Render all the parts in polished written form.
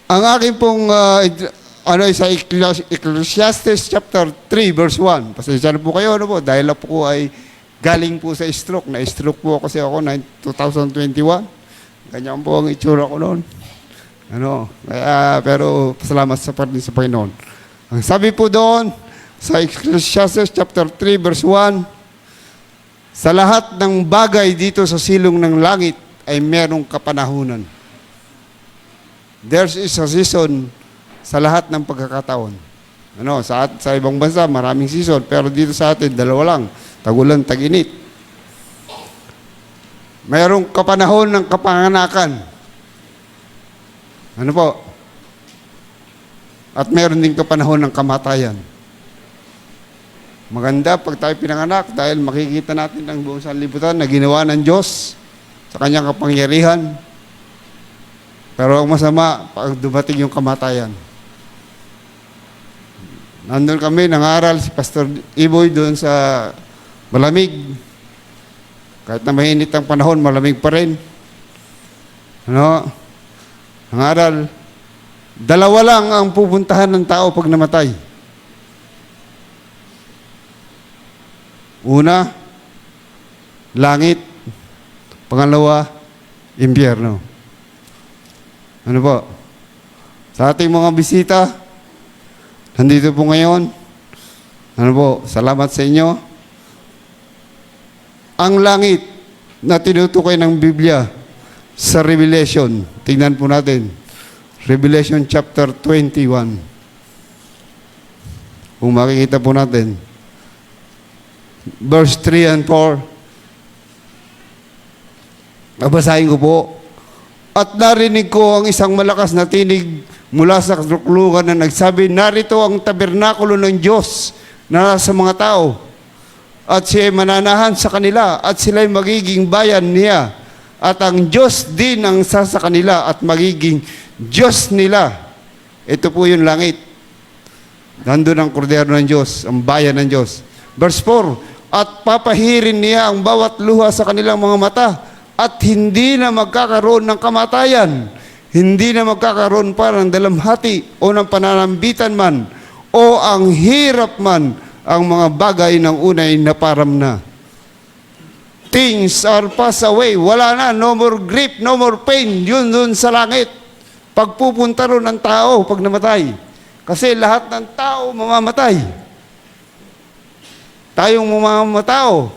Ang aking pong sa Ecclesiastes chapter 3 verse 1. Pasensya na po kayo, ano po, dahil po ay galing po sa stroke. Na-stroke po kasi ako na 2021. Ganyan po ang itsura ko noon. Pero salamat sa pardon sa Panginoon. Ang sabi po doon sa Ecclesiastes chapter 3 verse 1, sa lahat ng bagay dito sa silong ng langit ay merong kapanahunan. There is a season sa lahat ng pagkakataon. Sa ibang bansa, maraming season. Pero dito sa atin, dalawa lang. Tagulan, tag-init. Mayroong kapanahon ng kapanganakan. Ano po? At mayroon din kapanahon ng kamatayan. Maganda pag tayo pinanganak dahil makikita natin ang buong sanlibutan na ginawa ng Diyos sa kanyang kapangyarihan. Pero ang masama, pag dumating yung kamatayan. Nandun kami, nangaral si Pastor Iboy doon sa malamig. Kahit na mainit ang panahon, malamig pa rin. Nangaral. Dalawa lang ang pupuntahan ng tao pag namatay. Una, langit. Pangalawa, impyerno. Ano po? Sa ating mga bisita, nandito po ngayon, ano po, salamat sa inyo. Ang langit na tinutukoy ng Biblia sa Revelation, tingnan po natin, Revelation chapter 21. Kung makikita po natin, verse 3 and 4, babasahin ko po. At narinig ko ang isang malakas na tinig mula sa kasuklugan na nagsabi, narito ang tabernakulo ng Diyos na nasa mga tao. At siya ay mananahan sa kanila at sila'y magiging bayan niya. At ang Diyos din ang sa kanila at magiging Diyos nila. Ito po yung langit. Nandun ang kordero ng Diyos, ang bayan ng Diyos. Verse 4, at papahirin niya ang bawat luha sa kanilang mga mata. At hindi na magkakaroon ng kamatayan, hindi na magkakaroon pa ng dalamhati o ng pananambitan man, o ang hirap man, ang mga bagay ng unay na param na. Things are passed away, wala na, no more grief, no more pain, yun dun sa langit. Pagpupunta ron ng tao pag namatay. Kasi lahat ng tao mamamatay. Tayong mamamatao.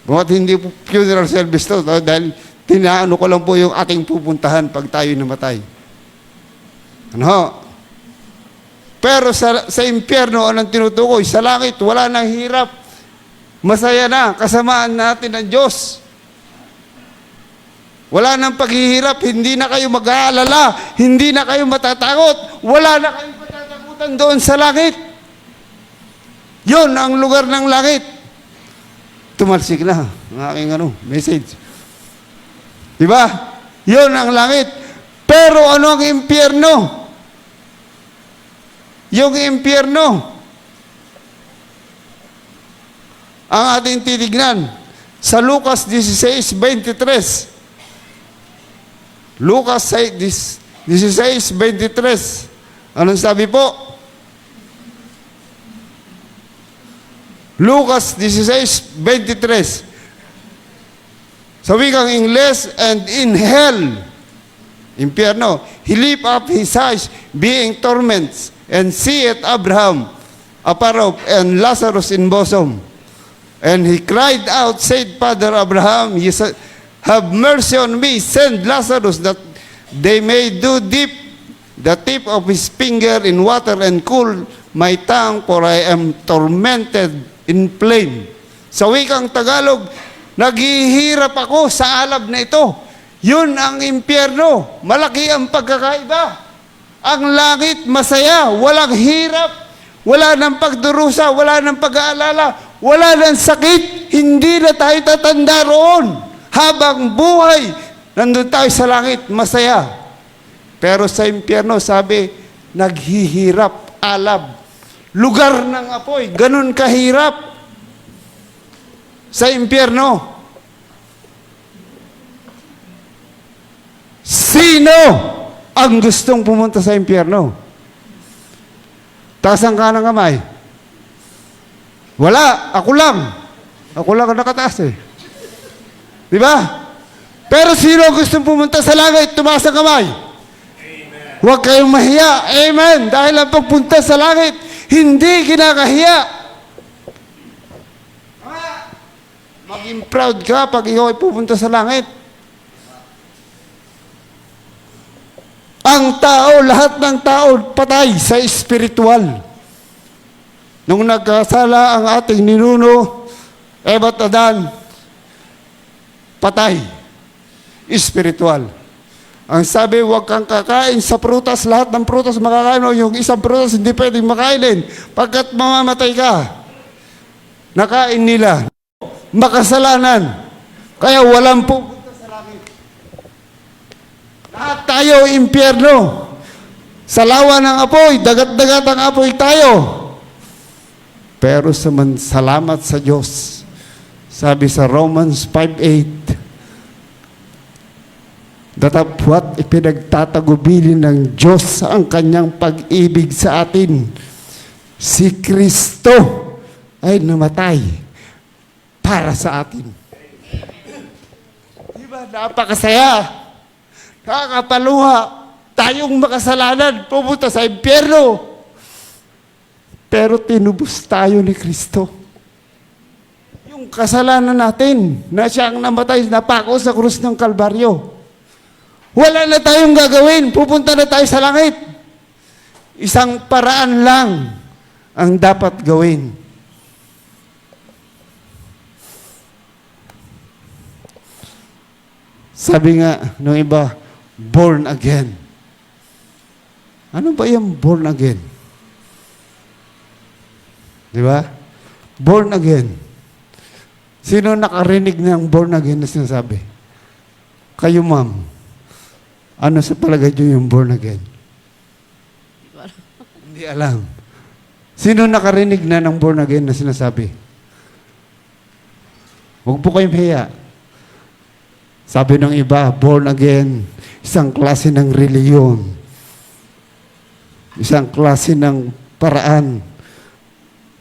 Bakit hindi po funeral service to? Dahil tinaano ko lang po yung aking pupuntahan pag tayo namatay. Pero sa impyerno, anong tinutukoy? Sa langit, wala nang hirap. Masaya na, kasamaan natin ng Diyos. Wala nang paghihirap, hindi na kayo mag-aalala, hindi na kayo matatakot, wala na kayong matatakutan doon sa langit. Yun ang lugar ng langit. Tumalsik na ang aking message. Diba? Yun ang langit. Pero ano ang impyerno? Yung impyerno, ang ating titignan sa Lucas 16:23. Lucas 16:23. Anong sabi po? Lucas 16:23. Sa wikang Ingles, and in hell, impyerno, he lift up his eyes, being torments, and seeth Abraham afar off, and Lazarus in bosom. And he cried out, said, Father Abraham, have mercy on me, send Lazarus, that they may do dip the tip of his finger in water and cool my tongue, for I am tormented in flame. Sa wikang Tagalog, naghihirap ako sa alab na ito. Yun ang impyerno. Malaki ang pagkakaiba. Ang langit masaya, walang hirap, wala nang pagdurusa, wala nang pag-aalala, wala nang sakit, hindi na tayo tatanda roon. Habang buhay, nandun tayo sa langit, masaya. Pero sa impyerno, sabi, naghihirap, alab. Lugar ng apoy, ganun kahirap. Sa impyerno, sino ang gustong pumunta sa impyerno? Taas ang kanang kamay. Wala, ako lang. Ako lang ang nakataas eh. Di ba? Pero sino ang gustong pumunta sa langit? Tumaas ang kamay. Amen. Huwag kayong mahiya. Amen. Dahil ang pagpunta sa langit, hindi kinakahiya. Maging proud ka pag ikaw ay pupunta sa langit. Ang tao, lahat ng tao, patay sa espiritual. Nung nagkasala ang ating ninuno, Eva at Adan, patay. Espiritual. Ang sabi, huwag kang kakain sa prutas. Lahat ng prutas makakain mo. Yung isang prutas hindi pwedeng makainin. Pagkat mamamatay ka. Nakain nila. Makasalanan. Kaya walang pupunta sa langit. Lahat tayo impyerno. Sa lawa ng apoy, dagat-dagat ang apoy tayo. Pero salamat sa Diyos. Sabi sa Romans 5:8, datapwat ipinagtatagubilin ng Diyos ang kanyang pag-ibig sa atin. Si Kristo ay namatay para sa atin. Diba? Napakasaya. Nakakapaluha. Tayong makasalanan, pupunta sa impyerno. Pero tinubos tayo ni Kristo. Yung kasalanan natin, na siya ang namatay, napako sa krus ng Kalbaryo. Wala na tayong gagawin. Pupunta na tayo sa langit. Isang paraan lang ang dapat gawin. Sabi nga nung iba, born again. Ano ba yung born again? Di ba? Born again. Sino nakarinig ng born again na sinasabi? Kayo, ma'am. Ano sa palagay nyo yung born again? Hindi alam. Sino nakarinig na ng born again na sinasabi? Huwag po kayong hiya. Sabi ng iba, born again, isang klase ng reliyon. Isang klase ng paraan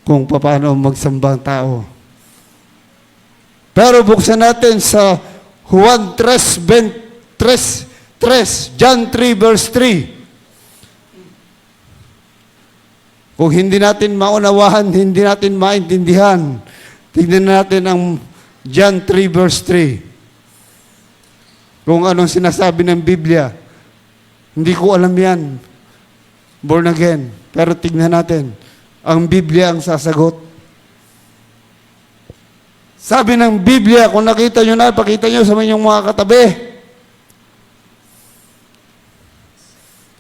kung paano magsamba ang tao. Pero buksan natin sa Juan 3, John 3 verse 3. Kung hindi natin maunawahan, hindi natin maintindihan, tignan natin ang John 3 verse 3. Kung anong sinasabi ng Biblia. Hindi ko alam yan. Born again. Pero tignan natin. Ang Biblia ang sasagot. Sabi ng Biblia, kung nakita nyo na, pakita nyo sa inyong mga katabi.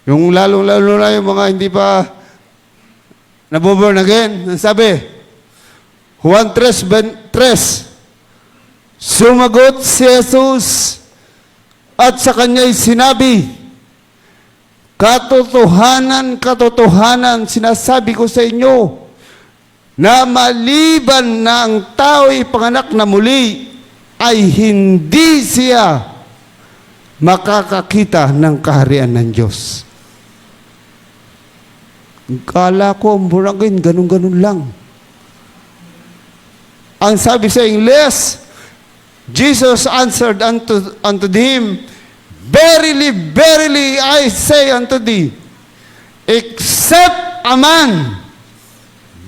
Yung lalong-lalo na yung mga hindi pa naboborn again. Sabi, Juan 3, sumagot si Jesus at sa kanya'y sinabi, katotohanan, katotohanan, sinasabi ko sa inyo, na maliban na ang tao'y panganak na muli, ay hindi siya makakakita ng kaharian ng Diyos. Kala ko, ang born again, ganun-ganun lang. Ang sabi sa Ingles, Jesus answered unto him, verily, verily, I say unto thee, except a man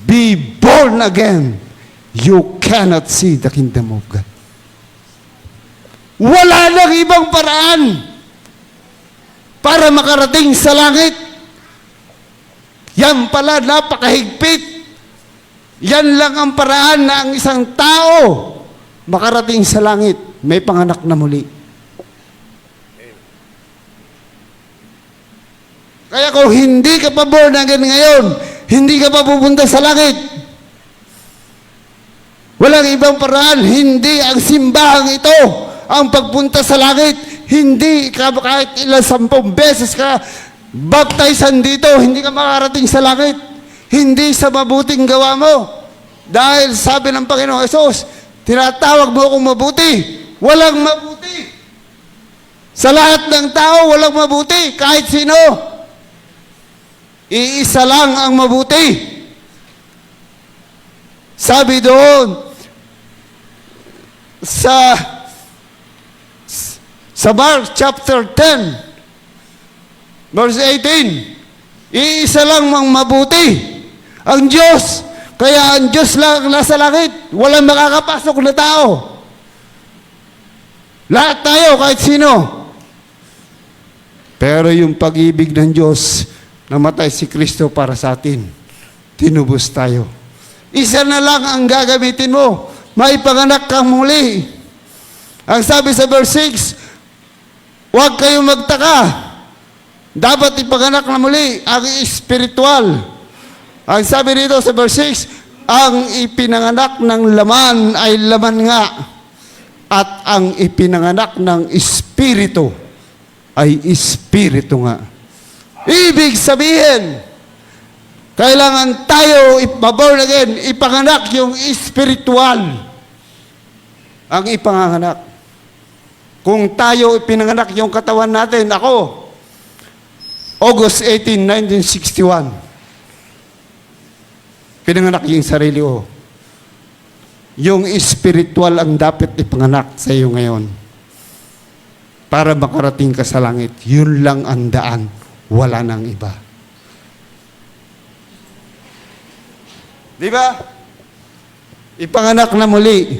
be born again, you cannot see the kingdom of God. Wala nang ibang paraan para makarating sa langit. Yan pala, napakahigpit. Yan lang ang paraan na ang isang tao makarating sa langit. May panganak na muli. Kaya kung hindi ka pa born again ngayon, hindi ka pa pupunta sa langit. Walang ibang paraan. Hindi ang simbahang ito ang pagpunta sa langit. Hindi ka kahit ilang 10 beses ka baptizan dito, hindi ka makarating sa langit. Hindi sa mabuting gawa mo. Dahil sabi ng Panginoong Hesus, tinatawag mo akong mabuti. Walang mabuti. Sa lahat ng tao, walang mabuti, kahit sino. Iisa lang ang mabuti. Sabi doon, sa Mark chapter 10, verse 18, iisa lang mang mabuti, ang Diyos. Kaya ang Diyos lang nasa langit, walang makakapasok na tao. Lahat tayo, kahit sino. Pero yung pag-ibig ng Diyos, namatay si Kristo para sa atin, tinubos tayo. Isa na lang ang gagamitin mo, maipanganak kang muli. Ang sabi sa verse 6, huwag kayong magtaka, dapat ipanganak na muli ang espiritual. Ang sabi rito sa verse 6, ang ipinanganak ng laman ay laman nga, at ang ipinanganak ng espiritu ay espiritu nga. Ibig sabihin, kailangan tayo born again, ipanganak yung espiritual. Ang ipanganak. Kung tayo ipinanganak yung katawan natin, ako, August 18, 1961, pinanganak yung sarili ko. Yung espiritual ang dapat ipanganak sa iyo ngayon. Para makarating ka sa langit, yun lang ang daan, wala nang iba. Di ba? Ipanganak na muli.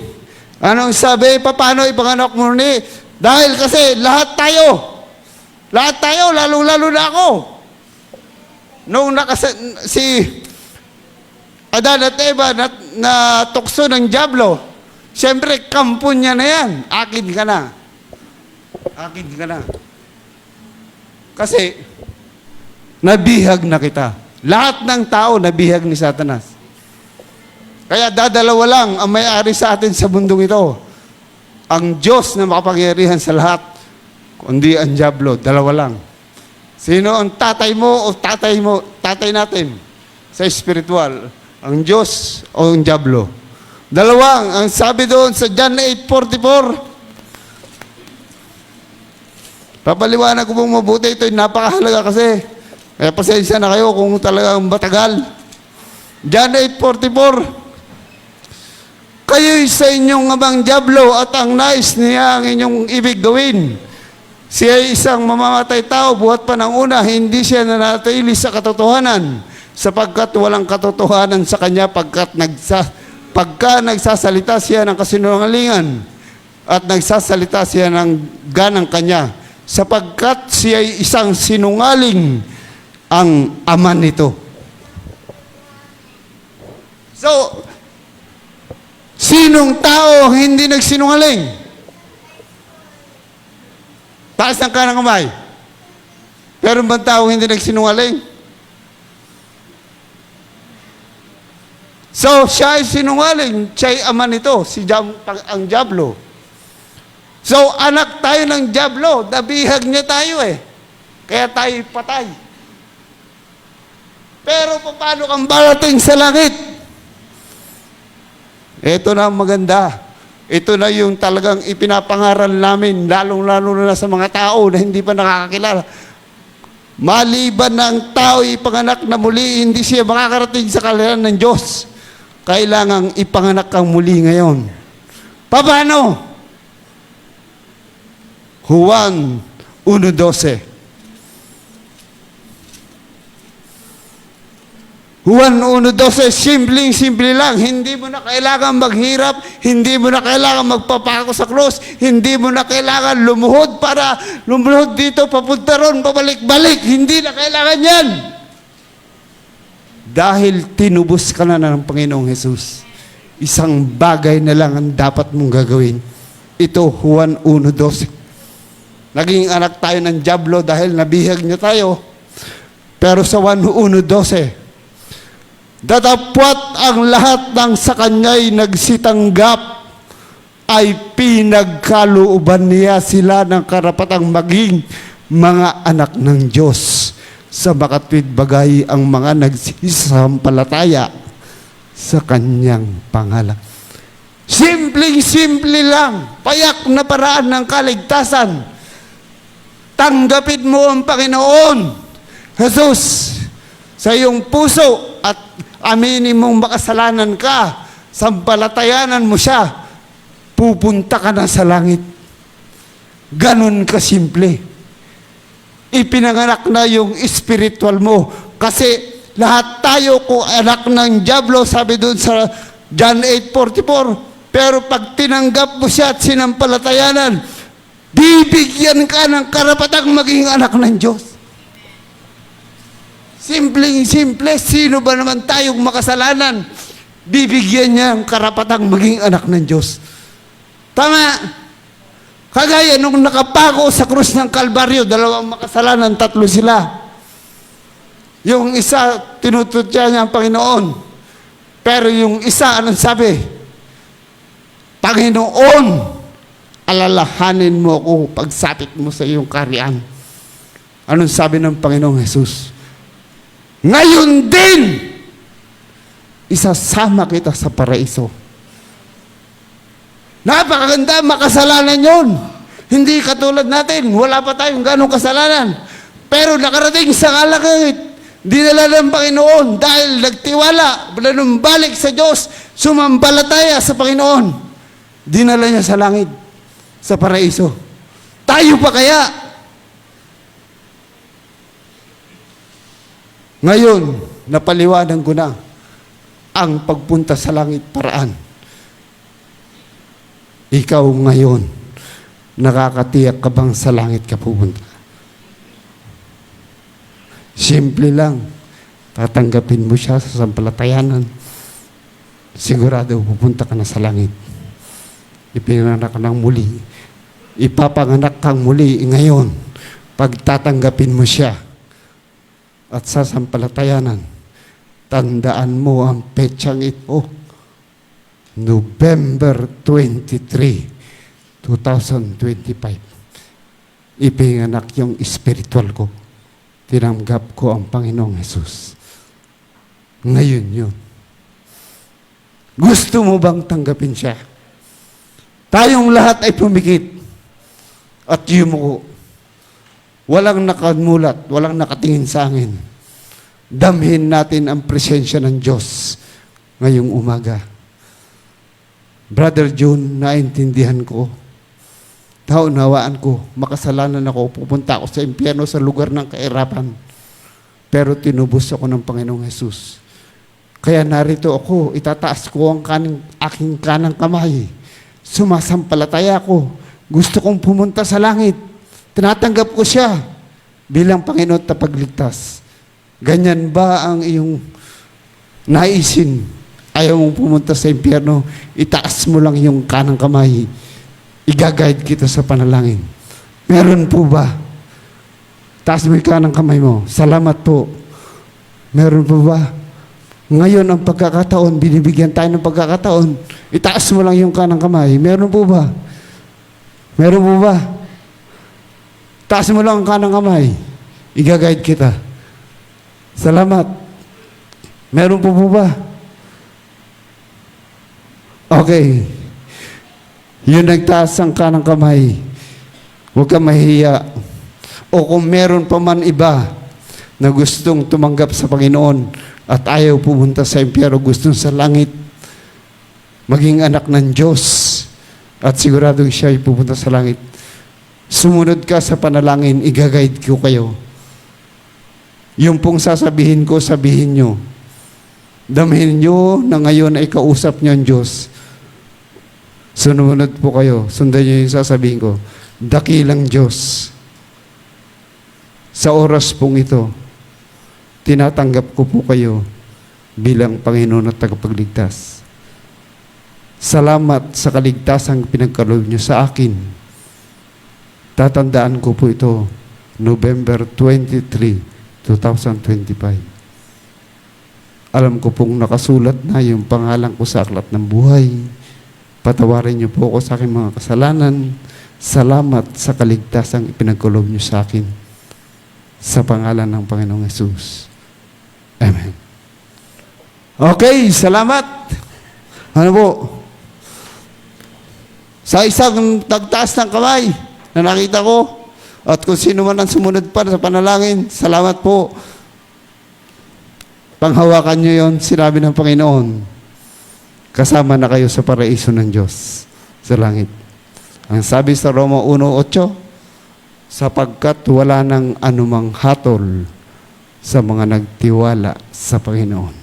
Anong sabi? Paano ipanganak muli? Dahil kasi lahat tayo, lalong-lalo na ako. Nung si Adan at Eva na tukso ng dyablo, siyempre kampo niya na yan. Akin ka na. Akin ka na. Kasi, nabihag na kita. Lahat ng tao nabihag ni Satanas. Kaya dadalawa lang ang may-ari sa atin sa mundong ito. Ang Diyos na makapangyarihan sa lahat, kundi ang dyablo, dalawa lang. Sino ang tatay mo o tatay natin sa spiritual? Ang Diyos o ang dyablo? Dalawang, ang sabi doon sa John 8:44. Papaliwanag ko pong mabuti, ito napakahalaga kasi. Kaya pasensya na kayo kung talagang matagal. John 8:44. Kayo'y sa inyong amang dyablo at ang nais niya ang inyong ibig gawin. Siya ay isang mamamatay tao, buhat pa ng una, hindi siya nanatili sa katotohanan, sapagkat walang katotohanan sa kanya pagka nagsasalita siya ng kasinungalingan at nagsasalita siya ng ganang kanya, sapagkat siya ay isang sinungaling ang ama nito. So, sinong tao hindi nagsinungaling? Taas ng kanang kamay. Pero bang tao hindi nagsinungaling? So, siya ay sinungaling. Siya ay ama nito, ang dyablo. So, anak tayo ng dyablo. Nabihag niya tayo eh. Kaya tayo patay. Pero paano kang barating sa langit? Ito na ang maganda. Ito na yung talagang ipinapangaral namin, lalong-lalo na sa mga tao na hindi pa nakakakilala. Maliban na ang tao ipanganak na muli, hindi siya makakarating sa kalihan ng Diyos. Kailangang ipanganak kang muli ngayon. Paano? Juan 1:12. Juan 1:12, simple lang. Hindi mo na kailangan maghirap, hindi mo na kailangan magpapako sa krus, hindi mo na kailangan lumuhod para lumuhod dito, papunta ron, pabalik-balik. Hindi na kailangan yan. Dahil tinubos ka na ng Panginoong Jesus. Isang bagay na lang ang dapat mong gagawin. Ito, Juan 1:12. Naging anak tayo ng dyablo dahil nabihag niya tayo. Pero sa Juan 1:12, datapwat ang lahat ng sa kanya'y nagsitanggap ay pinagkalooban niya sila ng karapatang maging mga anak ng Diyos sa makatwid bagay ang mga nagsisampalataya sa kanyang pangalan. Simple lang, payak na paraan ng kaligtasan. tanggapin mo ang Panginoon Jesus sa iyong puso at aminin mong makasalanan ka, sampalatayanan mo siya, pupunta ka na sa langit. Ganon kasimple. Ipinanganak na yung spiritual mo. Kasi lahat tayo kung anak ng Diablo, sabi doon sa John 8:44, pero pag tinanggap mo siya at sinampalatayanan, bibigyan ka ng karapatang maging anak ng Diyos. Simpleng-simple, sino ba naman tayong makasalanan? Bibigyan niya ang karapatang maging anak ng Diyos. Tama. Kagaya nung nakapako sa krus ng Kalbaryo, dalawang makasalanan, tatlo sila. Yung isa, tinututya niya ang Panginoon. Pero yung isa, anong sabi? Panginoon, alalahanin mo ako pagsapit mo sa iyong kaharian. Anong sabi ng Panginoong Jesus? Ngayon din, isasama kita sa paraiso. Napakaganda, makasalanan yun. Hindi katulad natin, wala pa tayong ganong kasalanan. Pero nakarating sa kalangit, dinala ng Panginoon dahil nagtiwala, nanumbalik sa Diyos, sumambalataya sa Panginoon. Dinala niya sa langit, sa paraiso. Tayo pa kaya? Ngayon, napaliwanag ko na ang pagpunta sa langit paraan. Ikaw ngayon, nakakatiyak ka bang sa langit ka pupunta? Simple lang. Tatanggapin mo siya sa sampalatayanan. Sigurado pupunta ka na sa langit. Ipinanganak ka ng muli. Ipapanganak kang muli ngayon. Pagtatanggapin mo siya at sa sampalatayanan, tandaan mo ang petsang ito. November 23, 2025. Ipinanganak yung spiritual ko. Tinanggap ko ang Panginoong Jesus. Ngayon yun. Gusto mo bang tanggapin siya? Tayong lahat ay pumikit at yumuko. Walang nakamulat, walang nakatingin sa akin. Damhin natin ang presensya ng Diyos ngayong umaga. Brother June, naintindihan ko. Naunawaan ko, makasalanan ako, pupunta ako sa impyerno sa lugar ng kahirapan. Pero tinubos ako ng Panginoong Jesus. Kaya narito ako, itataas ko ang aking kanang kamay. Sumasampalataya ko. Gusto kong pumunta sa langit. Tinatanggap ko siya bilang Panginoon at pagligtas. Ganyan ba ang iyong naisin? Ayaw mong pumunta sa impyerno, itaas mo lang yung kanang kamay. Igaguide kita sa panalangin. Meron po ba? Taas mo yung kanang kamay mo. Salamat po. Meron po ba? Ngayon ang pagkakataon, binibigyan tayo ng pagkakataon. Itaas mo lang yung kanang kamay. Meron po ba? Meron po ba? Taas mo lang ang kanang kamay. Igaguide kita. Salamat. Meron po ba? Okay. Yun nagtaas ang kanang kamay. Huwag ka mahiya. O kung meron pa man iba na gustong tumanggap sa Panginoon at ayaw pumunta sa impyerno, gustong sa langit, maging anak ng Diyos at siguradong siya ay pupunta sa langit. Sumunod ka sa panalangin, igaguide ko kayo. Yung pong sasabihin ko, sabihin nyo. Damhin nyo na ngayon ay kausap nyo ang Diyos. Sumunod po kayo. Sundan nyo yung sasabihin ko. Dakilang Diyos. Sa oras pong ito, tinatanggap ko po kayo bilang Panginoon at tagapagligtas. Salamat sa kaligtasang pinagkaloob nyo sa akin. Tatandaan ko po ito, November 23, 2025. Alam ko pong nakasulat na yung pangalan ko sa aklat ng buhay. Patawarin niyo po ako sa aking mga kasalanan. Salamat sa kaligtasang ipinagkaloob niyo sa akin. Sa pangalan ng Panginoong Jesus. Amen. Okay, salamat. Ano po? Sa isang tagtaas ng kamay na nakita ko, At kung sino man ang sumunod pa sa panalangin, salamat po. Panghawakan nyo yon, sinabi ng Panginoon. Kasama na kayo sa paraiso ng Diyos sa langit. Ang sabi sa Roma 1:8, sapagkat wala nang anumang hatol sa mga nagtiwala sa Panginoon.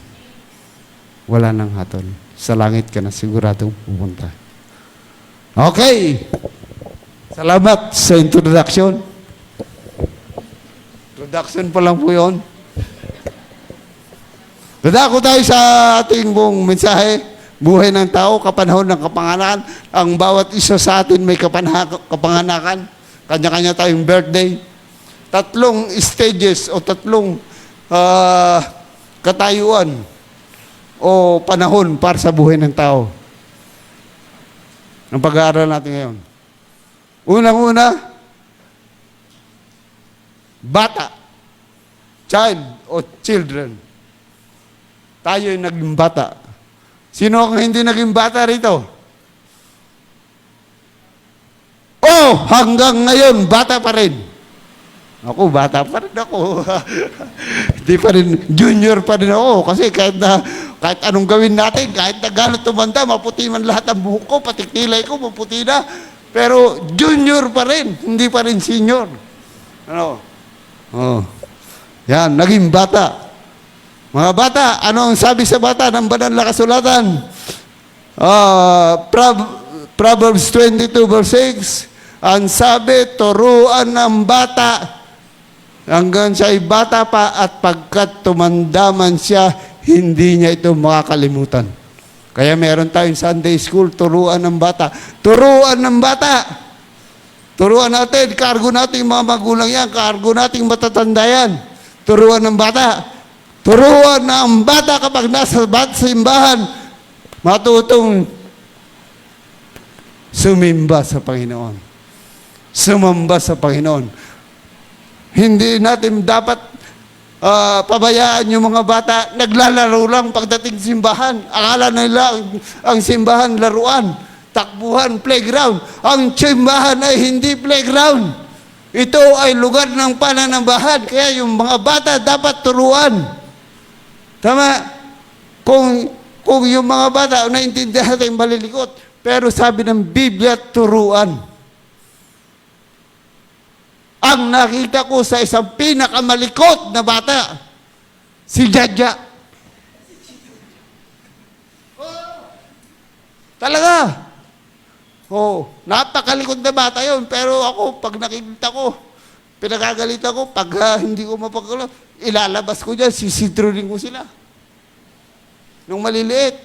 Wala nang hatol. Sa langit ka na siguradong pupunta. Okay. Salamat sa introduction. Introduction pa lang po yun. Dadako tayo sa ating buong mensahe. Buhay ng tao, kapanahon ng kapanganakan. Ang bawat isa sa atin may kapanganakan. Kanya-kanya tayong birthday. 3 stages o 3 katayuan o panahon para sa buhay ng tao. Ang pag-aaral natin ngayon. Unang-una, bata. Child o children. Tayo ay naging bata. Sino ang hindi naging bata rito? Oh, hanggang ngayon, bata pa rin. Ako, bata pa rin ako. Hindi pa rin, junior pa rin ako. Kasi kahit anong gawin natin, kahit na gano'n tumanda, maputi man lahat ang buhok ko, pati kilay ko, maputi na. Pero junior pa rin, hindi pa rin senior. Ano? Oh. Yan, naging bata. Mga bata, ano ang sabi sa bata ng banal na kasulatan? Proverbs 22 verse 6, ang sabi, turuan ng bata hanggang siya ay bata pa at pagkat tumandaman siya, hindi niya ito makakalimutan. Kaya meron tayong Sunday school, turuan ng bata. Turuan ng bata. Turuan natin, kargo natin mga magulang yan, kargo natin matatanda yan. Turuan ng bata. Turuan ng bata kapag nasa simbahan, matutong sumimba sa Panginoon. Sumamba sa Panginoon. Hindi natin dapat pabayaan yung mga bata, naglalaro lang pagdating simbahan. Akala nila ang simbahan laruan, takbuhan, playground. Ang simbahan ay hindi playground. Ito ay lugar ng pananambahan. Kaya yung mga bata dapat turuan. Tama? Kung yung mga bata, naintindihan natin malilikot. Pero sabi ng Biblia, turuan. Ang nakita ko sa isang pinakamalikot na bata, si Jaja. Talaga. Napakalikot na bata yun. Pero ako, pag nakikita ko, pinagagalitan ko, pag hindi ko mapagkala, ilalabas ko dyan, sisidrunin ko sila. Nung maliliit.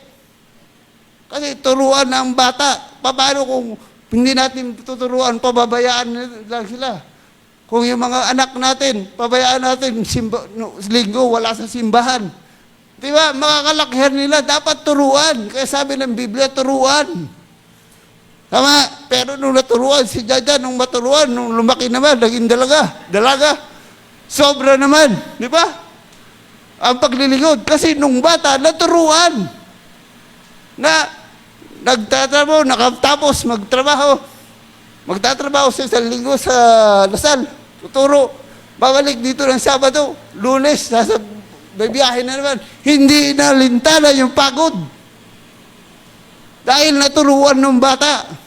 Kasi turuan ng bata. Paano kung hindi natin tuturuan, pababayaan lang sila. Kung yung mga anak natin, pabayaan natin, linggo, wala sa simbahan. Di ba? Makakalakihan nila, dapat turuan. Kaya sabi ng Biblia, turuan. Tama? Pero nung naturuan, si Jaja, nung maturuan, nung lumaki naman, naging dalaga. Sobra naman, di ba? Ang paglilingkod. Kasi nung bata, naturuan. Na nagtatrabaho, nakatapos magtatrabaho sa isang linggo sa Lasal. Tuturo. Babalik dito ng Sabado, Lunes, bibiyahe na naman. Hindi nalintana yung pagod. Dahil naturuan ng bata.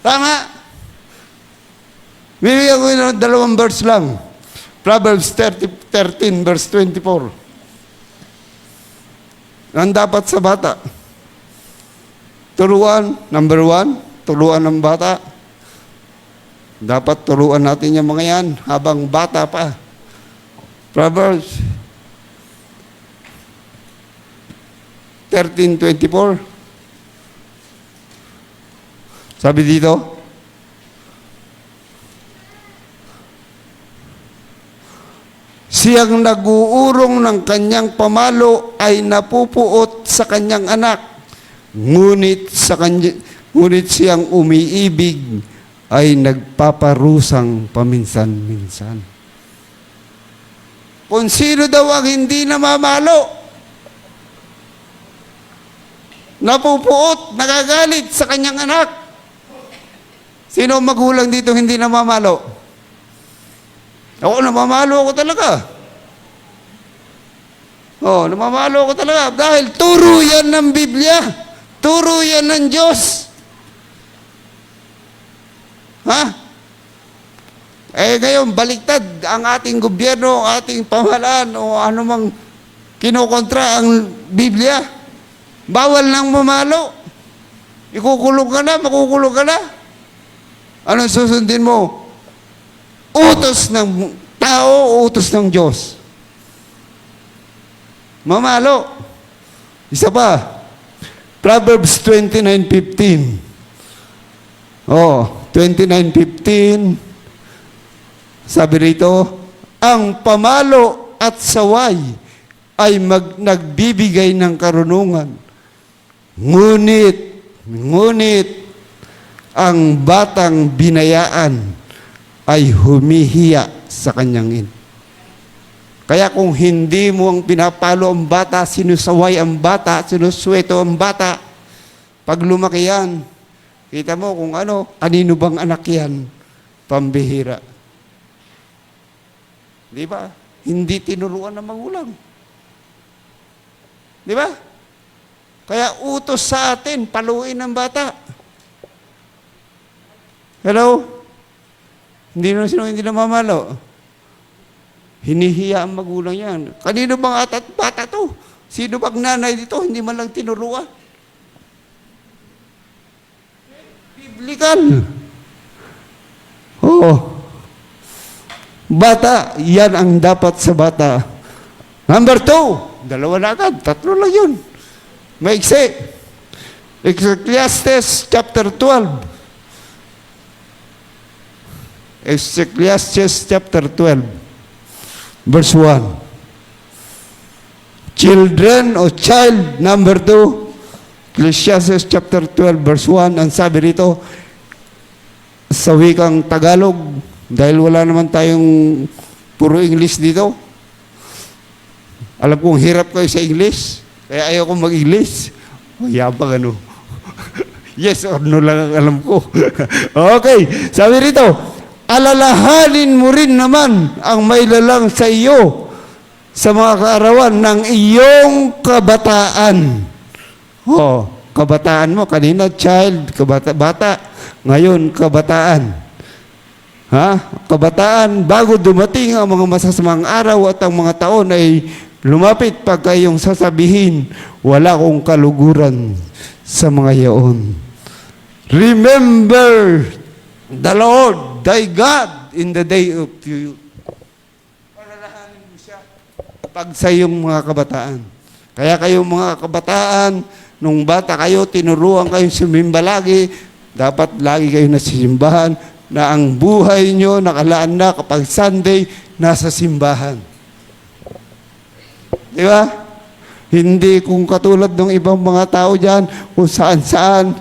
Tama? Bibigyan ko ng 2 verse lang. Proverbs 13 verse 24. Ang dapat sa bata. Turuan, number 1, turuan ng bata. Dapat turuan natin yung mga yan habang bata pa. Proverbs 13:24. Sabi dito, siyang nag-uurong ng kanyang pamalo ay napupuot sa kanyang anak. Ngunit siyang umiibig ay nagpaparusang paminsan-minsan. Kung sino daw ang hindi namamalo, napupuot, nagagalit sa kanyang anak. Sino ang magulang dito hindi namamalo? Ako, namamalo ako talaga. Namamalo ako talaga. Dahil turo yan ng Biblia. Turo yan ng Diyos. Ha? Ngayon, baliktad ang ating gobyerno, ating pamahalaan, o anumang kinukontra ang Biblia. Bawal nang mamalo. Ikukulong ka na, makukulong ka na. Anong susundin mo? Utos ng tao, utos ng Diyos. Mamalo. Isa pa. Proverbs 29:15. 29:15. Sabi rito, ang pamalo at saway ay nagbibigay ng karunungan. Ngunit, ang batang binayaan ay humihiya sa kanyang ina. Kaya kung hindi mo ang pinapalo ang bata, sinusaway ang bata, sinusweto ang bata, pag lumaki yan, kita mo kung kanino bang anak yan? Pambihira. Di ba? Hindi tinuruan ng magulang. Di ba? Kaya utos sa atin, paluin ang bata. Hello? Hindi na mamalo. Hinihiya ang magulang yan. Kanino bang bata to? Sino bang nanay dito? Hindi man lang tinuruan. Biblical. Bata, yan ang dapat sa bata. Number 2, 2 na agad, 3 lang yun. Maiksi. Ecclesiastes chapter 12. Ecclesiastes chapter 12, verse 1. Children o child, number 2. Ecclesiastes chapter 12, verse 1. Ang sabi rito, sa wikang Tagalog, dahil wala naman tayong puro English dito. Alam kong hirap kayo sa English, kaya ayaw kong mag-English. Yabang yes or no lang ang alam ko. Okay, sabi rito, alalahanin mo rin naman ang mailalang sa iyo sa mga kaarawan ng iyong kabataan. Kabataan mo, kanina child, bata, ngayon kabataan. Kabataan, bago dumating ang mga masasamang araw at ang mga taon ay lumapit pagka iyong sasabihin, wala kong kaluguran sa mga yaon. Remember the Lord, thy God, in the day of youth. Palalahanin mo siya pag sa iyong mga kabataan. Kaya kayong mga kabataan, nung bata kayo, tinuruan kayong sumimba lagi, dapat lagi kayo nasisimbahan, na ang buhay nyo nakalaan na kapag Sunday, nasa simbahan. Di ba? Hindi kung katulad ng ibang mga tao dyan, kung saan-saan,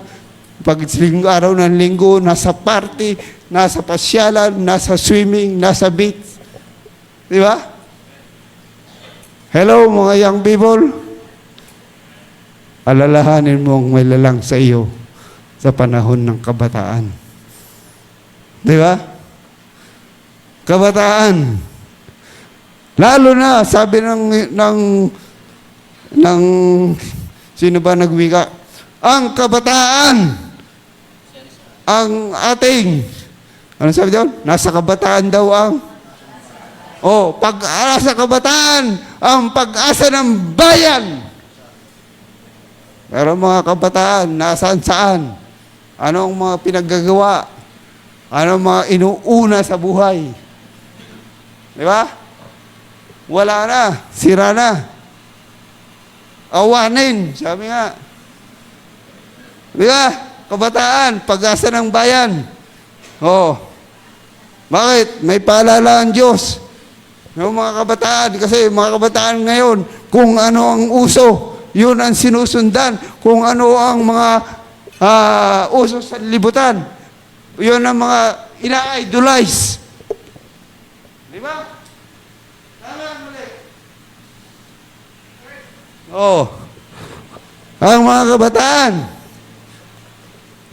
pag araw ng linggo, nasa party, nasa pasyalan, nasa swimming, nasa beach. Di ba? Hello, mga young people. Alalahanin mo ang may lalang sa iyo sa panahon ng kabataan. Di ba? Kabataan. Lalo na, sabi ng sino ba nagwika? Ang kabataan, ang ating, ano sabi doon? Nasa kabataan daw ang, pag-asa kabataan, ang pag-asa ng bayan. Pero mga kabataan, nasaan-saan? Ano ang mga pinaggagawa? Ano mga inuuna sa buhay? Di ba? Wala na. Sira na. Awanin. Sabi nga. Di ba? Kabataan. Pag-asa ng bayan. Bakit? May paalala ang Diyos. Yung mga kabataan. Kasi mga kabataan ngayon, kung ano ang uso, yun ang sinusundan. Kung ano ang mga uso sa libutan, yun ang mga ina-idolize. Di ba? Tama muli. Ang mga kabataan,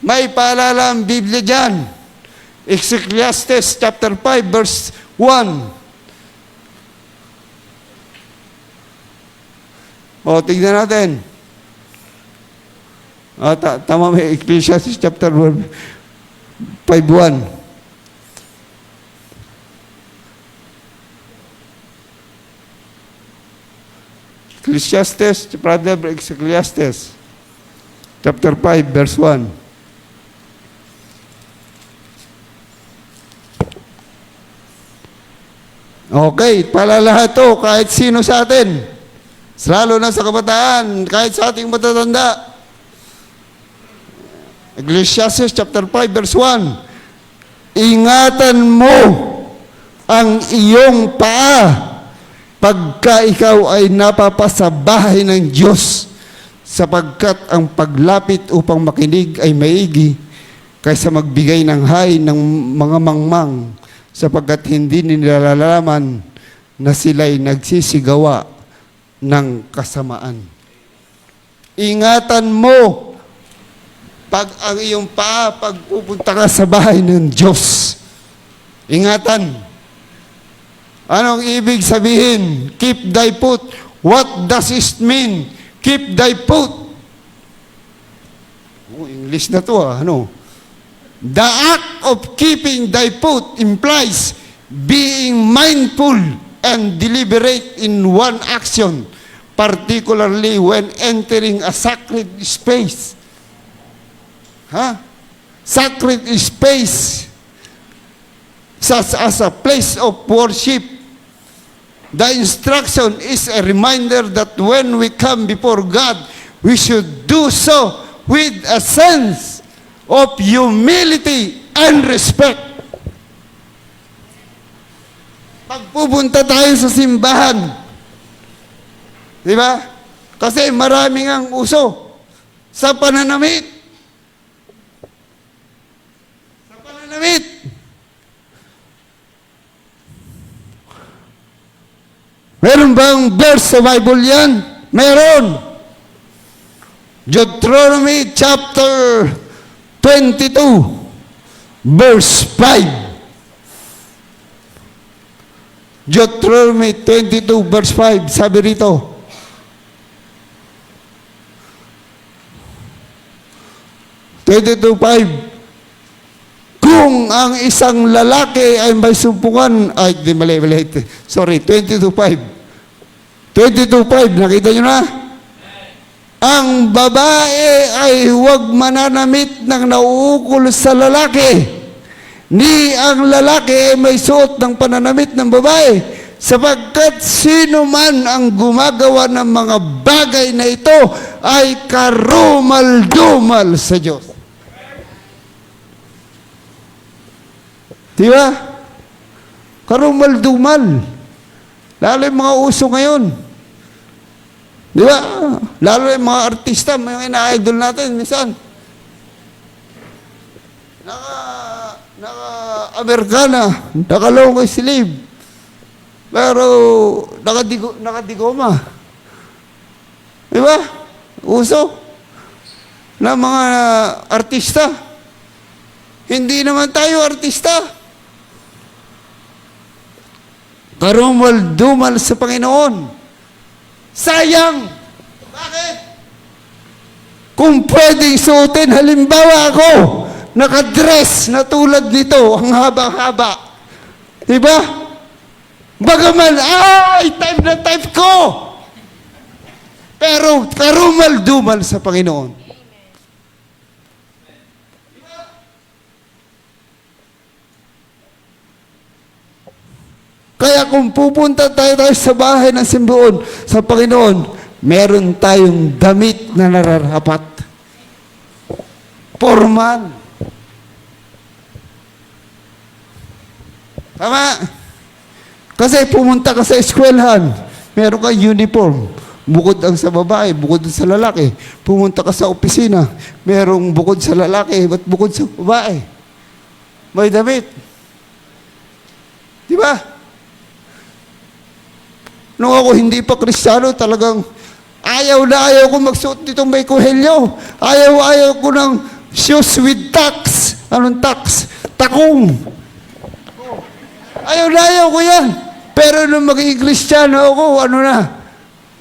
may paalala ang Biblia dyan. Ecclesiastes chapter 5, verse O, tignan natin. Tama, may Ecclesiastes chapter 5:1. Ecclesiastes, chapter 5, verse 1. Okay, palalahat to, kahit sino sa atin. Lalo na sa kabataan, kahit sa ating matatanda. Ecclesiastes chapter 5, verse 1. Ingatan mo ang iyong paa pagka ikaw ay napapasabahay ng Diyos, sapagkat ang paglapit upang makinig ay maigi kaysa magbigay ng hay ng mga mangmang, sapagkat hindi nilalaman na sila'y nagsisigawa ng kasamaan. Ingatan mo pag ang iyong paa pagpupunta ka sa bahay ng Diyos. Ingatan. Anong ibig sabihin? Keep thy foot. What does it mean? Keep thy foot. Oh, English na to ano? The act of keeping thy foot implies being mindful and deliberate in one action, particularly when entering a sacred space. Sacred space, such as a place of worship. The instruction is a reminder that when we come before God, we should do so with a sense of humility and respect. Pagpupunta tayo sa simbahan, di ba? Kasi maraming ang uso sa pananamit. Sa pananamit. Meron bang verse sa Bible yan? Meron. Deuteronomy chapter 22, verse 5. Deuteronomy 22, verse 5, sabi rito, kung ang isang lalaki ay may sumpungan, ay, di mali, sorry, 22.5, nakita nyo na? Ang babae ay huwag mananamit ng nauukol sa lalaki, ni ang lalaki ay may suot ng pananamit ng babae, sapagkat sino man ang gumagawa ng mga bagay na ito ay karumal-dumal sa Diyos. Di ba? Karumal-dumal. Lalo yung mga uso ngayon. Di ba? Lalo yung mga artista, mga ina-idol natin, minsan. Naka-Amerikana, naka-long sleeve. Pero, nakadigoma. Di ba? Uso. Na mga artista. Hindi naman tayo artista. Karumal-dumal sa Panginoon. Sayang! Bakit? Kung pwedeng suotin, halimbawa ako, nakadress na tulad nito, ang haba-haba. Diba? Bagaman, type na type ko! Pero karumal-dumal sa Panginoon. Kaya kung pupunta tayo sa bahay ng simbahan sa Panginoon, meron tayong damit na nararapat. Formal. Tama? Kasi pumunta ka sa eskwelahan, meron kang uniform. Bukod ang sa babae, bukod sa lalaki. Pumunta ka sa opisina, merong bukod sa lalaki, ba't bukod sa babae? May damit. Di ba? Nung ako hindi pa Kristiyano, talagang ayaw ko magsuot nitong may kuhelyo. Ayaw ko ng shoes with tacks. Anong tacks? Takong. Ayaw ko yan. Pero nung maging Kristiyano ako, ano na?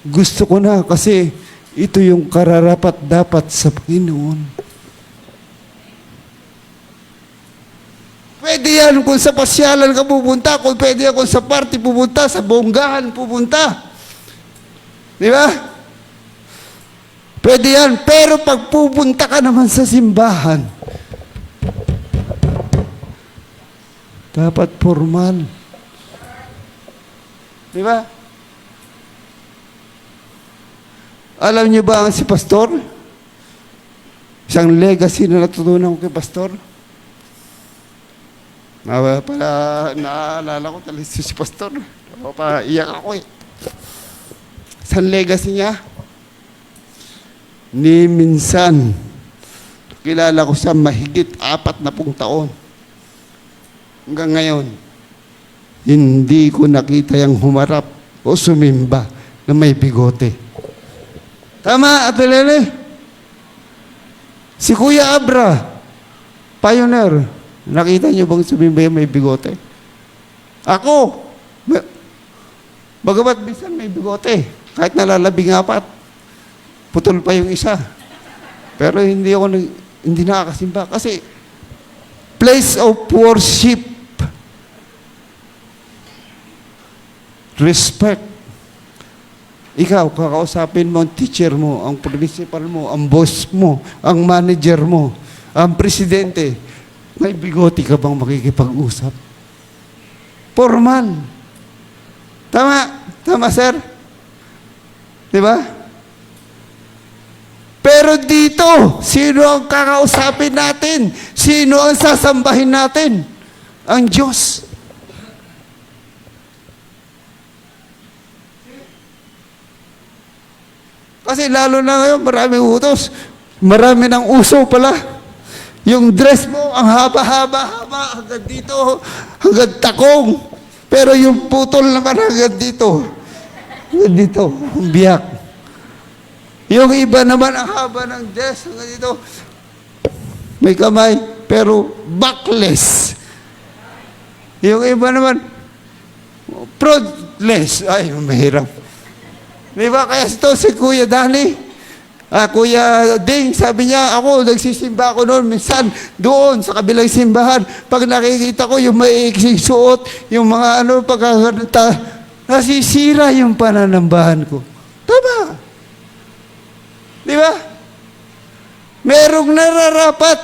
Gusto ko na kasi ito yung kararapat dapat sa Panginoon. Pwede yan kung sa pasyalan ka pupunta, kung pwede yan kung sa party pupunta, sa bonggahan pupunta. Di ba? Pwede yan, pero pag pupunta ka naman sa simbahan, dapat formal. Di ba? Alam niyo ba ang si Pastor? Isang legacy na natutunan ko kay Pastor. Naalala ko talaga si Pastor. Iyak ako eh. Isang legacy niya. Ni minsan, kilala ko siya mahigit 40 taon. Hanggang ngayon, hindi ko nakita yung humarap o sumimba na may bigote. Tama, Ate Lele? Si Kuya Abra, pioneer, nakita niyo bang sumimba yung may bigote? Ako, bagamat minsan may bigote, kahit nalalabing 4, putol pa yung isa. Pero hindi nakakasimba kasi place of worship, respect. Ikaw, kakausapin mo ang teacher mo, ang principal mo, ang boss mo, ang manager mo, ang presidente. May bigote ka bang makikipag-usap? Formal. Tama? Tama, sir? Di ba? Pero dito, sino ang kakausapin natin? Sino ang sasambahin natin? Ang Diyos. Kasi lalo na ngayon, maraming utos. Marami ng uso pala. Yung dress mo, ang haba-haba, hanggang dito, hanggang takong. Pero yung putol naman hanggang dito. Hanggang dito, ang biyak. Yung iba naman, ang haba ng dress, hanggang dito. May kamay, pero backless. Yung iba naman, proudless. Ay, mahirap. Di ba? Kaya ito si Kuya Danny, Kuya Ding, sabi niya, ako, nagsisimba ako noon, minsan doon, sa kabilang simbahan, pag nakikita ko yung may suot, yung mga pagkakanta, nasisira yung pananambahan ko. Tama. Di ba? Merong nararapat.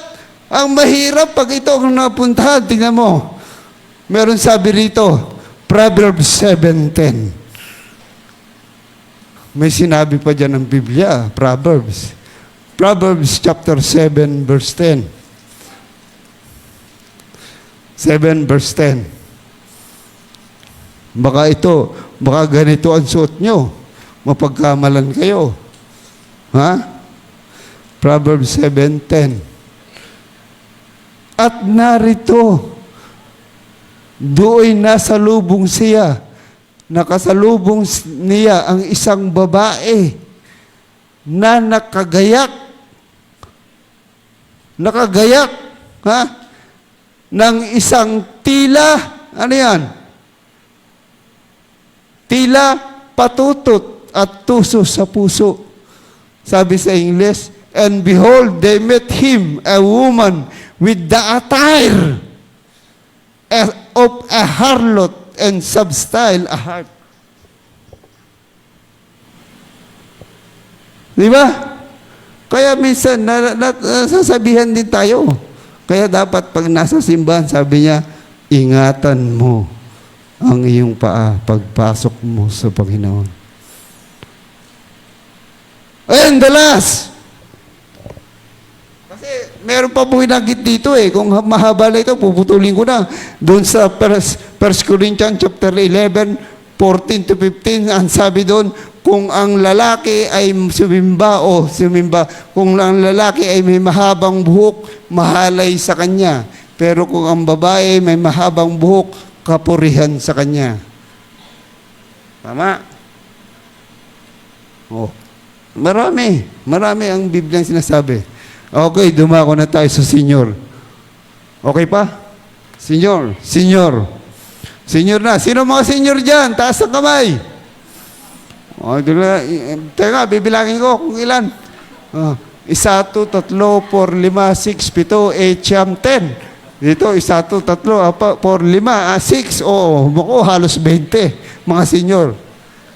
Ang mahirap pag ito ang napuntahan, tingnan mo. Meron sabi rito, Proverbs 7:10. May sinabi pa dyan ng Biblia, Proverbs. Proverbs chapter 7, verse 10. 7, verse 10. Baka ganito ang suot nyo. Mapagkamalan kayo. Ha? Proverbs 7:10. At narito, do'y nasa lubong siya, nakasalubong niya ang isang babae na nakagayak, ha? Ng isang tila, ano yan? Tila patutot at tuso sa puso. Sabi sa English, and behold, they met him, a woman, with the attire of a harlot and substyle a heart. Di ba? Kaya minsan, nasasabihan din tayo. Kaya dapat pag nasa simbahan, sabi niya, ingatan mo ang iyong paa pagpasok mo sa Panginoon. And the last, kasi meron pa po inagit dito kung mahaba na ito, puputulin ko na. Doon sa 1 Corinthians chapter 11, 14 to 15, ang sabi doon, kung ang lalaki ay sumimba, kung ang lalaki ay may mahabang buhok, mahalay sa kanya. Pero kung ang babae may mahabang buhok, kapurihan sa kanya. Tama? Oh. Marami ang Biblia sinasabi. Okay, dumako na tayo sa Senyor. Okay pa? Senyor. Senior na. Sino mga senior dyan? Taas ang kamay. O, teka, bibilangin ko kung ilan. Oh, 1, 2, 3, 4, 5, 6, 7, 8, 10. Dito, 1, 2, 3, 4, 5, 6. Oo, halos 20. Mga senior.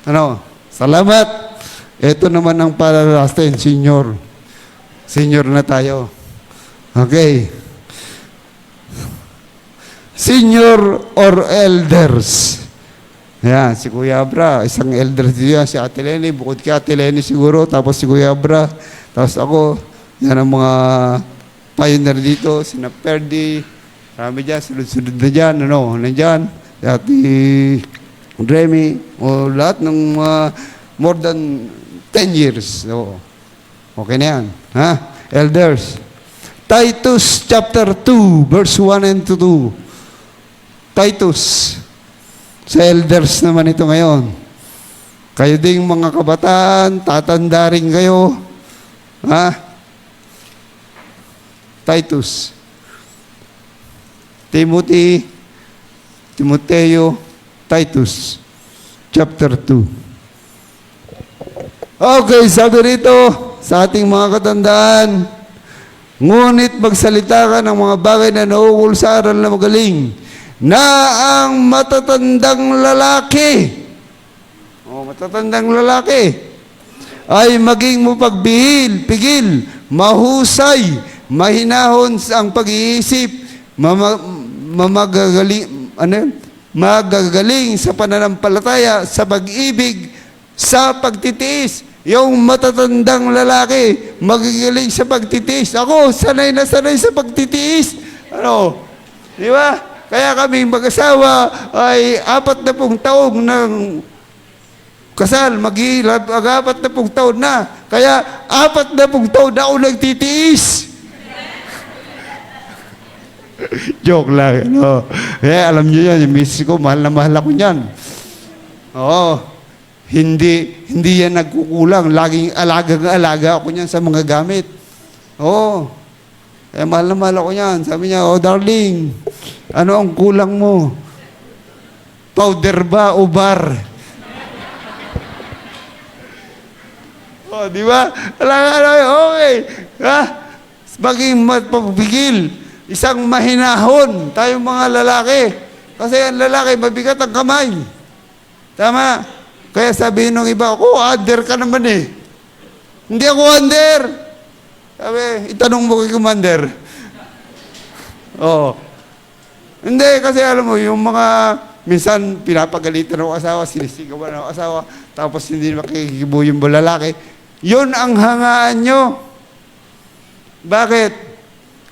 Ano? Salamat. Ito naman ang para natin, senior. Senior na tayo. Okay. Senior or elders. Yan, si Kuya Abra, isang elder dito yan, si Ate Lenny, bukod kay Ate Lenny siguro, tapos si Kuya Abra, tapos ako, yan ang mga pioneer dito, si Perdi, marami dyan, sunod-sunod na dyan, nandyan, si Ate Remy, o lahat ng more than 10 years. So, okay na yan, ha? Elders. Titus chapter 2, verse 1 and 2. Titus. Sa elders naman ito ngayon. Kayo ding mga kabataan, tatanda rin kayo. Ha? Titus. Timothy, Timoteo, Titus. Chapter 2. Okay, sabi rito sa ating mga katandaan, ngunit magsalita ka ng mga bagay na nauukol sa aral na magaling, na ang matatandang lalaki, matatandang lalaki, ay maging mapagbihil, pigil, mahusay, mahinahon ang pag-iisip, magagaling sa pananampalataya, sa pag-ibig, sa pagtitiis. Yung matatandang lalaki, magagaling sa pagtitiis. Ako, sanay na sanay sa pagtitiis. Ano? Di ba? Kaya kami mag-asawa ay 40 taon ng kasal, mag-40 taon na. Kaya 40 taon na ako nagtitiis. Joke lang. No? Kaya alam niyo yan, yung misis ko, mahal na mahal ako niyan. Oo. Hindi yan nagkukulang. Laging alaga ako niyan sa mga gamit. Oo. Kaya mahal na mahal ako niyan. Sabi niya, oh darling, ano ang kulang mo? Powder ba o bar? Oh, di ba? Okay. Ha? Maging mapapigil. Isang mahinahon tayong mga lalaki. Kasi ang lalaki, mabigat ang kamay. Tama? Kaya sabihin ng iba, under ka naman eh. Hindi ako under. Sabi, itanong mo kay Commander. Oo. Hindi, kasi alam mo, yung mga, minsan pinapagalitan ng asawa, sinisigawan ng asawa, tapos hindi makikibo yung lalaki. Yun ang hangaan nyo. Bakit?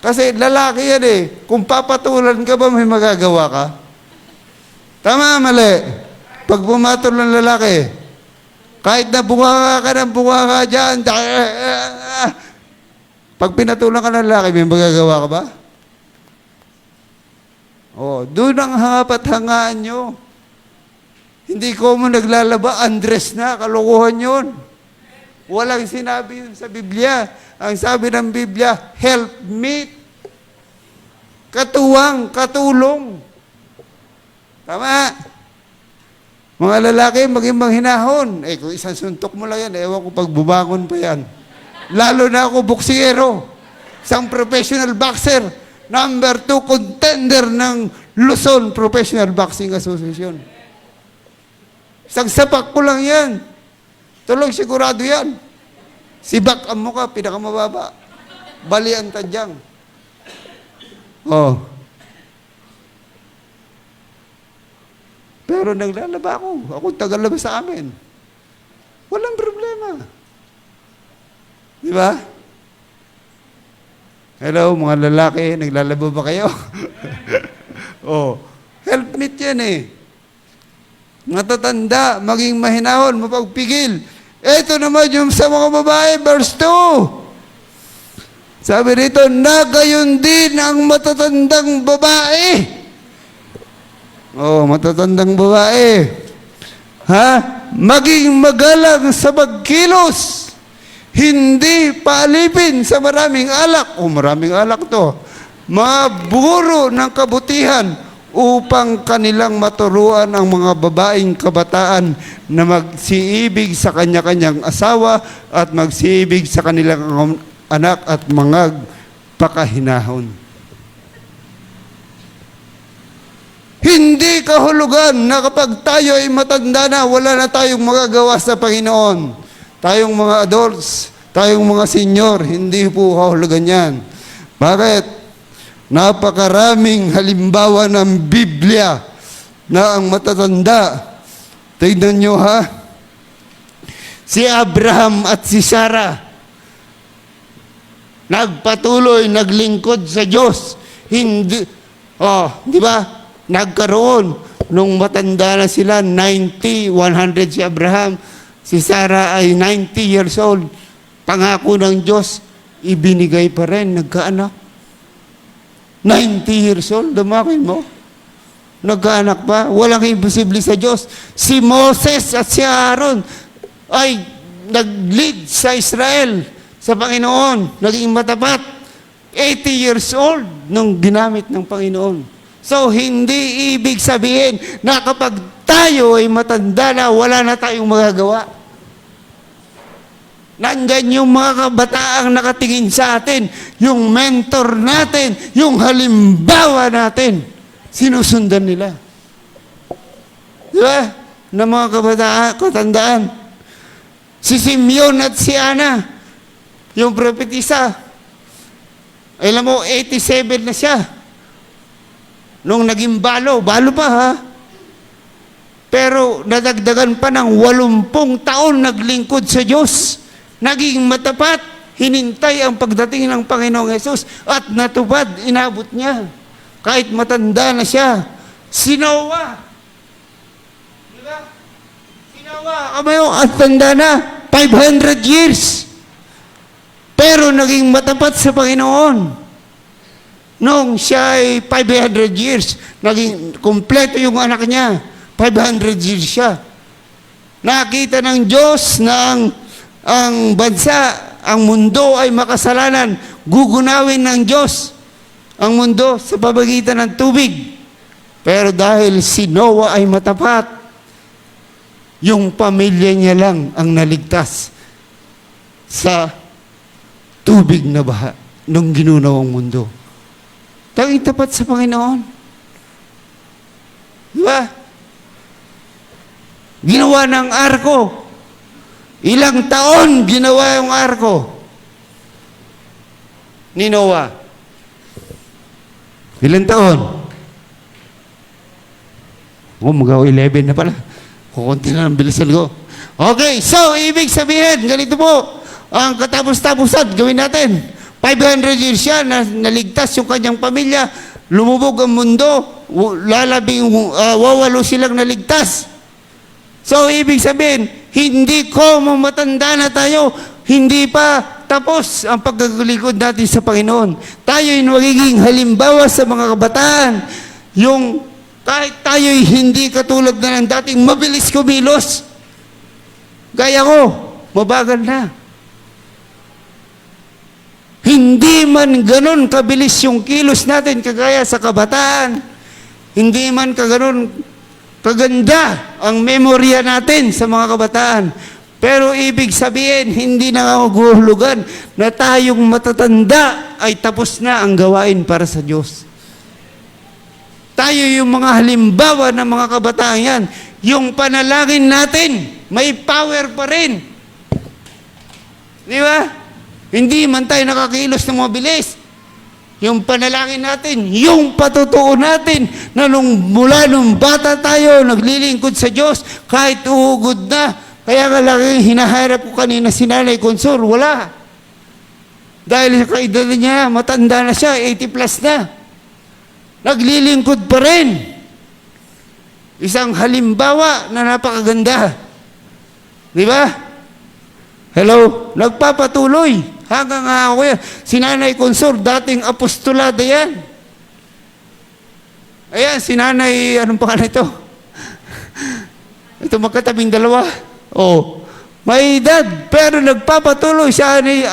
Kasi lalaki yan eh. Kung papatulan ka ba, may magagawa ka? Tama, mali. Pag pumatol ng lalaki, kahit na bunga ka ng bunga ka dyan, pag pinatulan ka ng lalaki, may magagawa ka ba? Oh, doon ang hangapat hangaan nyo. Hindi ko mo naglalaba, undress na, kalokohan yun. Walang sinabi yun sa Biblia. Ang sabi ng Biblia, help meet. Katuwang, katulong. Tama? Mga lalaki, maging manghinahon. Kung isang suntok mo lang yan, ewan ko pag bubangon pa yan. Lalo na ako, buksiyero. Isang professional boxer. Number 2 contender ng Luzon Professional Boxing Association. Isang sapak ko lang yan. Tulog sigurado yan. Sibak ang mukha, pinakamababa. Bali ang tadyang. Oh. Pero naglalaba ako. Ako tagalaba sa amin. Walang problema. Di ba? Hello, mga lalaki, naglalaba ba kayo? Oh, helpmeet yan eh. Matatanda, maging mahinahon, mapagpigil. Ito naman yung sa mga babae, verse 2. Sabi rito, na gayon din ang matatandang babae. Oh, matatandang babae. Ha? Maging magalang sa pagkilos. Hindi paalipin sa maraming alak. O maraming alak to. Maburo ng kabutihan upang kanilang maturuan ang mga babaeng kabataan na magsiibig sa kanya-kanyang asawa at magsiibig sa kanilang anak at mga pakahinahon. Hindi kahulugan na kapag tayo ay matanda na, wala na tayong magagawa sa Panginoon. Tayong mga adults, tayong mga senior, hindi po kahulugan yan. Bakit? Napakaraming halimbawa ng Biblia na ang matatanda. Tignan nyo ha. Si Abraham at si Sarah, nagpatuloy, naglingkod sa Diyos. Hindi, di ba? Nagkaroon, nung matanda na sila, 90, 100 si Abraham, si Sarah ay 90 years old. Pangako ng Diyos, ibinigay pa rin, nagkaanak. 90 years old, damakin mo. Nagkaanak pa, walang imposible sa Diyos. Si Moses at si Aaron ay nag-lead sa Israel, sa Panginoon, naging matapat. 80 years old nung ginamit ng Panginoon. So, hindi ibig sabihin na kapag tayo ay matanda na, wala na tayong magagawa. Nandyan yung mga kabataang nakatingin sa atin, yung mentor natin, yung halimbawa natin. Sinusundan nila. Di ba? Na mga kabataan, katandaan. Si Simeon at si Ana, yung propetisa, alam mo, 87 na siya. Nung naging balo pa ha. Pero nadagdagan pa ng 80 taon naglingkod sa Diyos. Naging matapat, hinintay ang pagdating ng Panginoong Hesus at natupad, inabot niya. Kahit matanda na siya. Si Noah. Diba? Si Noah, at tanda na, 500 years. Pero naging matapat sa Panginoon. Nung siya ay 500 years, naging kumpleto yung anak niya. 500 years siya. Nakita ng Diyos na ang bansa, ang mundo ay makasalanan, gugunawin ng Diyos ang mundo sa pamagitan ng tubig. Pero dahil si Noah ay matapat, yung pamilya niya lang ang naligtas sa tubig na baha nung ginunawang mundo. Tanging tapat sa Panginoon. Diba? Ginawa ng arko. Ilang taon ginawa yung arko ni Noah? Ilang taon? Magawa 11 na pala. Kukunti na ng bilisan ko. Okay, so ibig sabihin, ganito po, ang katapos-tapusan, gawin natin. 500 years siya, naligtas yung kanyang pamilya, lumubog ang mundo, wawalo silang naligtas. So, ibig sabihin, hindi ko matanda na tayo, hindi pa tapos ang pagkalikod natin sa Panginoon. Tayo ay magiging halimbawa sa mga kabataan. Yung kahit tayo ay hindi katulad na ng dating mabilis kumilos. Gaya ko, mabagal na. Hindi man ganun kabilis yung kilos natin kagaya sa kabataan. Hindi man kaganda ang memorya natin sa mga kabataan. Pero ibig sabihin, hindi nangangahulugan na tayong matatanda ay tapos na ang gawain para sa Diyos. Tayo yung mga halimbawa ng mga kabataan yan. Yung panalangin natin, may power pa rin. Di ba? Hindi man tayo nakakilos ng mabilis. Yung panalangin natin, yung patutuo natin na mula nung bata tayo, naglilingkod sa Diyos, kahit uhugod na. Kaya nga lagi hinaharap ko kanina si Nanay Consor, wala. Dahil sa kaedad niya, matanda na siya, 80 plus na. Naglilingkod pa rin. Isang halimbawa na napakaganda. Di ba? Hello? Nagpapatuloy. Hanggang ako yan. Si Nanay Consor, dating apostolada yan. Ayan, si Nanay, anong pangalan ito? Ito magkatabing dalawa. Oh, may edad, pero nagpapatuloy siya ni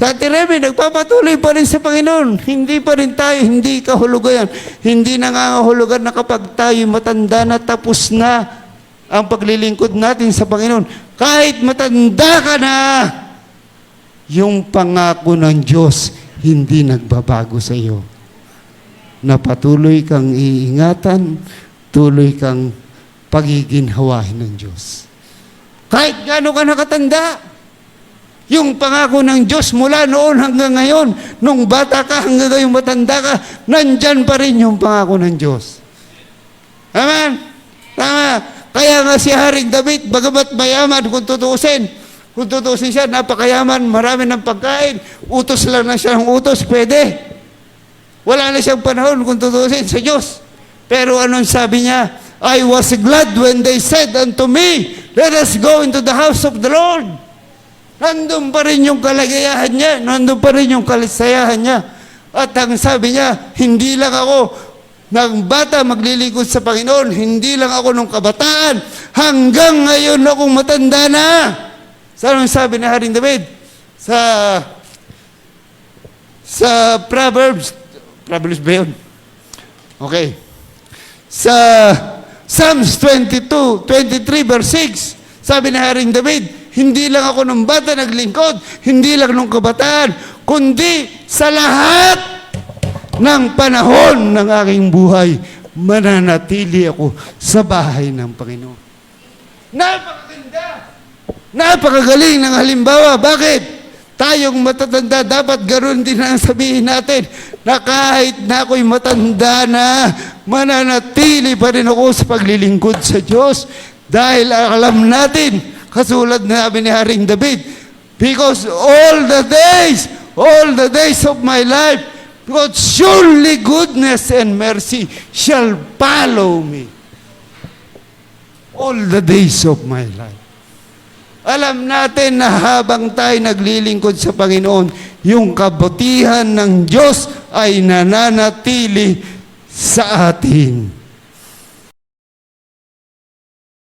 Sa Ate Remy, nagpapatuloy pa rin sa Panginoon. Hindi pa rin tayo, hindi kahulugan. Hindi nangangahulugan na kapag tayo matanda na, tapos na ang paglilingkod natin sa Panginoon. Kahit matanda ka na, yung pangako ng Diyos hindi nagbabago sa iyo. Na patuloy kang iingatan, tuloy kang pagiginhawahin ng Diyos. Kahit gaano ka nakatanda, yung pangako ng Diyos mula noon hanggang ngayon, nung bata ka hanggang ngayong matanda ka, nandyan pa rin yung pangako ng Diyos. Amen? Tama. Kaya nga si Haring David, bagamat mayaman kung tutuusin siya, napakayaman, marami ng pagkain, utos lang na siya ng utos, pwede. Wala na siyang panahon kung tutuusin sa Diyos. Pero anong sabi niya? I was glad when they said unto me, let us go into the house of the Lord. Nandun pa rin yung kalagayahan niya, nandun pa rin yung kalisayahan niya. At ang sabi niya, hindi lang ako ng bata maglilingkod sa Panginoon, hindi lang ako nung kabataan, hanggang ngayon akong matanda na. Saan ang sabi ni Haring David? Sa Proverbs ba yun? Okay. Sa Psalms 23 verse 6, sabi ni Haring David, hindi lang ako nung bata naglingkod, hindi lang nung kabataan, kundi sa lahat ng panahon ng aking buhay, mananatili ako sa bahay ng Panginoon. Napakaganda! Napakagaling ng halimbawa. Bakit? Tayong matatanda, dapat ganoon din ang sabihin natin na kahit na ako'y matanda na, mananatili pa rin ako sa paglilingkod sa Diyos. Dahil alam natin, kasulad na sabi ni Haring David, because all the days of my life, God, surely goodness and mercy shall follow me. All the days of my life. Alam natin na habang tayo naglilingkod sa Panginoon, yung kabutihan ng Diyos ay nananatili sa atin.